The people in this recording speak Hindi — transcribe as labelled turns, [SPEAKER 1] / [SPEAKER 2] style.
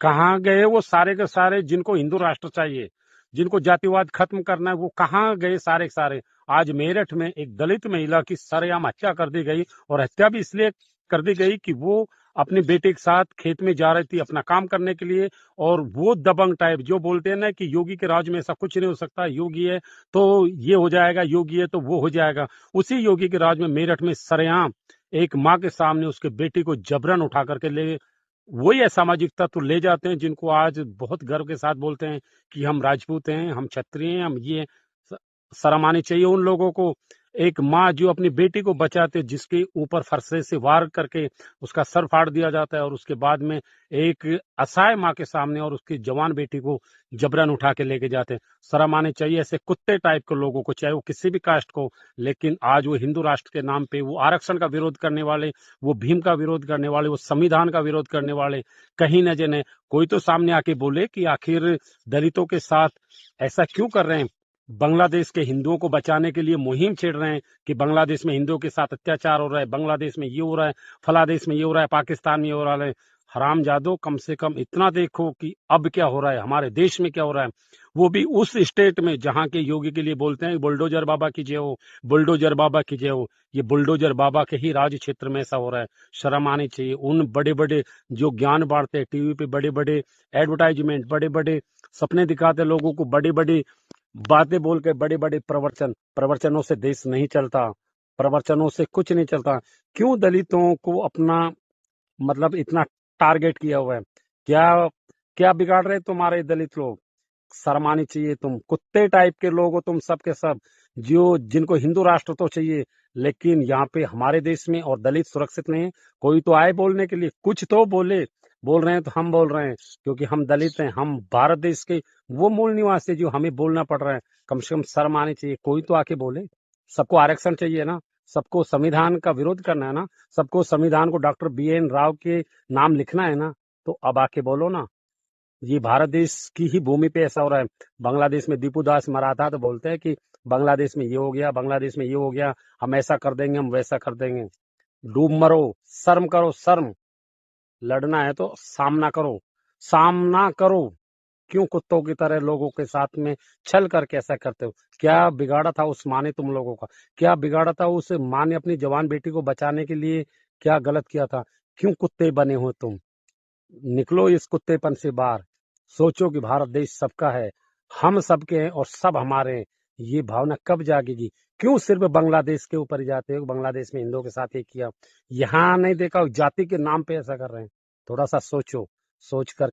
[SPEAKER 1] कहाँ गए वो सारे के सारे जिनको हिंदू राष्ट्र चाहिए, जिनको जातिवाद खत्म करना है, वो कहाँ गए सारे के सारे। आज मेरठ में एक दलित महिला की सरेआम हत्या कर दी गई, और हत्या भी इसलिए कर दी गई कि वो अपने बेटे के साथ खेत में जा रही थी अपना काम करने के लिए। और वो दबंग टाइप जो बोलते हैं ना कि योगी के राज में ऐसा कुछ नहीं हो सकता, योगी है तो ये हो जाएगा, योगी है तो वो हो जाएगा, उसी योगी के राज में मेरठ में सरेआम एक माँ के सामने उसके बेटी को जबरन उठा करके ले, वही असामाजिक तत्व ले जाते हैं जिनको आज बहुत गर्व के साथ बोलते हैं कि हम राजपूत हैं, हम क्षत्रिय हैं, हम ये स- शर्म आनी चाहिए उन लोगों को। एक माँ जो अपनी बेटी को बचाते, जिसके ऊपर फरसे से वार करके उसका सर फाड़ दिया जाता है, और उसके बाद में एक असहाय माँ के सामने और उसकी जवान बेटी को जबरन उठा के लेके जाते हैं। शर्म आनी चाहिए ऐसे कुत्ते टाइप के लोगों को, चाहे वो किसी भी कास्ट को। लेकिन आज वो हिंदू राष्ट्र के नाम पे वो आरक्षण का विरोध करने वाले, वो भीम का विरोध करने वाले, वो संविधान का विरोध करने वाले कहीं न जने। कोई तो सामने आके बोले कि आखिर दलितों के साथ ऐसा क्यों कर रहे हैं। बांग्लादेश के हिंदुओं को बचाने के लिए मुहिम छेड़ रहे हैं कि बांग्लादेश में हिंदुओं के साथ अत्याचार हो रहा है, बांग्लादेश में ये हो रहा है, फला देश में ये हो रहा है, पाकिस्तान में ये हो रहा है। हरामजादो, कम से कम इतना देखो कि अब क्या हो रहा है, हमारे देश में क्या हो रहा है। वो भी उस स्टेट में जहां के योगी के लिए बोलते हैं बुलडोजर बाबा की जय हो, बुलडोजर बाबा की जय हो। ये बुलडोजर बाबा के ही राज क्षेत्र में ऐसा हो रहा है। शर्म आनी चाहिए उन बड़े बड़े जो ज्ञान बांटते हैं टीवी पे, बड़े बड़े एडवर्टाइजमेंट, बड़े बड़े सपने दिखाते लोगों को, बड़ी बड़ी बातें बोल के, बड़े बड़े प्रवचन। प्रवचनों से देश नहीं चलता, प्रवचनों से कुछ नहीं चलता। क्यों दलितों को अपना मतलब इतना टारगेट किया हुआ है? क्या क्या बिगाड़ रहे तुम्हारे दलित लोग? शर्म आनी चाहिए, तुम कुत्ते टाइप के लोग हो तुम सब के सब, जो जिनको हिंदू राष्ट्र तो चाहिए, लेकिन यहाँ पे हमारे देश में और दलित सुरक्षित नहीं है। कोई तो आए बोलने के लिए, कुछ तो बोले। बोल रहे हैं तो हम बोल रहे हैं क्योंकि हम दलित हैं, हम भारत देश के वो मूल निवासी जो हमें बोलना पड़ रहा है। कम से कम शर्म आनी चाहिए, कोई तो आके बोले। सबको आरक्षण चाहिए ना, सबको संविधान का विरोध करना है ना, सबको संविधान को डॉक्टर BN राव के नाम लिखना है ना, तो अब आके बोलो ना। ये भारत देश की ही भूमि पे ऐसा हो रहा है। बांग्लादेश में दीपू दास मरा था तो बोलते हैं कि बांग्लादेश में ये हो गया, बांग्लादेश में ये हो गया, हम ऐसा कर देंगे, हम वैसा कर देंगे। डूब मरो, शर्म करो, शर्म। लड़ना है तो सामना करो, सामना करो। क्यों कुत्तों की तरह लोगों के साथ में छल करके ऐसा करते हो? क्या बिगाड़ा था उस माँ ने तुम लोगों का? क्या बिगाड़ा था उस माँ ने अपनी जवान बेटी को बचाने के लिए? क्या गलत किया था? क्यों कुत्ते बने हो तुम? निकलो इस कुत्तेपन से बाहर। सोचो कि भारत देश सबका है, हम सबके हैं और सब हमारे हैं। ये भावना कब जागेगी? क्यों सिर्फ बांग्लादेश के ऊपर ही जाते हो? बांग्लादेश में हिंदुओं के साथ ये किया, यहाँ नहीं देखा, जाति के नाम पे ऐसा कर रहे हैं। थोड़ा सा सोचो, सोच कर